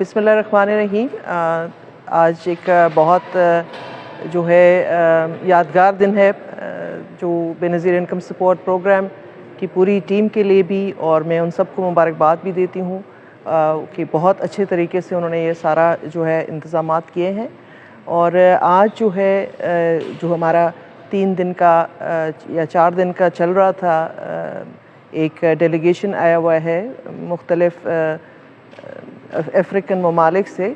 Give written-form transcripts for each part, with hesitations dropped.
बिस्मिल्लाहिर्रहमानिर्रहीम। आज एक बहुत जो है यादगार दिन है जो बेनज़ीर इनकम सपोर्ट प्रोग्राम की पूरी टीम के लिए भी, और मैं उन सबको मुबारकबाद भी देती हूँ कि बहुत अच्छे तरीके से उन्होंने ये सारा जो है इंतज़ामात किए हैं। और आज जो है जो हमारा 3 दिन का या 4 दिन का चल रहा था, एक डेलीगेशन आया हुआ है मुख्तलिफ़ अफ्रीकन ममालिक से,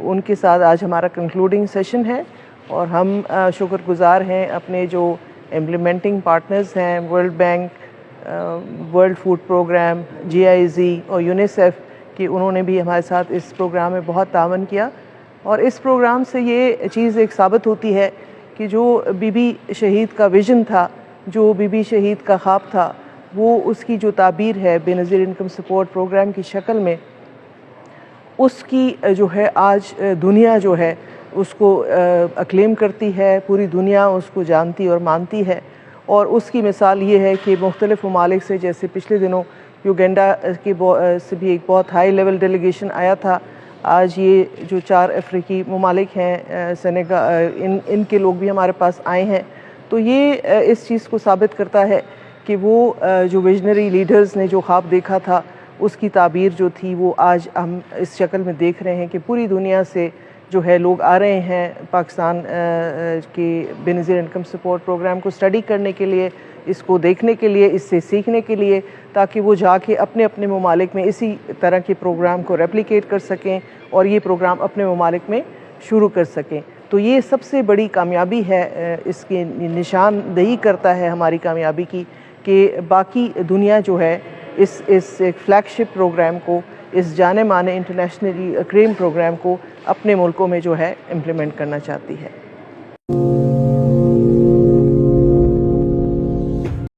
उनके साथ आज हमारा कंक्लूडिंग सेशन है। और हम शुक्रगुज़ार हैं अपने जो इम्प्लीमेंटिंग पार्टनर्स हैं, world bank, world food programme, GIZ और यूनिसेफ कि उन्होंने भी हमारे साथ इस प्रोग्राम में बहुत तावन किया। और इस प्रोग्राम से ये चीज़ एक साबित होती है कि जो बीबी शहीद का विज़न था, जो बीबी शहीद का ख्वाब था, वो उसकी जो ताबीर है बेनज़ीर इनकम सपोर्ट प्रोग्राम की शक्ल में, उसकी जो है आज दुनिया जो है उसको अक्लेम करती है, पूरी दुनिया उसको जानती और मानती है। और उसकी मिसाल ये है कि मुख्तलिफ़ ममालिक से, जैसे पिछले दिनों युगांडा के से भी एक बहुत हाई लेवल डेलीगेशन आया था, आज ये जो 4 अफ्रीकी ममालिक हैं सेनेगल, इनके लोग भी हमारे पास आए हैं। तो ये इस चीज़ को साबित करता है कि वो जो विजनरी लीडर्स ने जो ख्वाब देखा था, उसकी ताबीर जो थी वो आज हम इस शक्ल में देख रहे हैं कि पूरी दुनिया से जो है लोग आ रहे हैं पाकिस्तान के बेनज़ीर इनकम सपोर्ट प्रोग्राम को स्टडी करने के लिए, इसको देखने के लिए, इससे सीखने के लिए, ताकि वो जाके अपने अपने ममालिक में इसी तरह के प्रोग्राम को रेप्लिकेट कर सकें और ये प्रोग्राम अपने ममालिक में शुरू कर सकें। तो ये सबसे बड़ी कामयाबी है, इसकी निशानदेही करता है हमारी कामयाबी की कि बाकी दुनिया जो है इस एक फ्लैगशिप प्रोग्राम को, इस जाने माने इंटरनेशनली अक्लेम प्रोग्राम को अपने मुल्कों में जो है इम्प्लीमेंट करना चाहती है।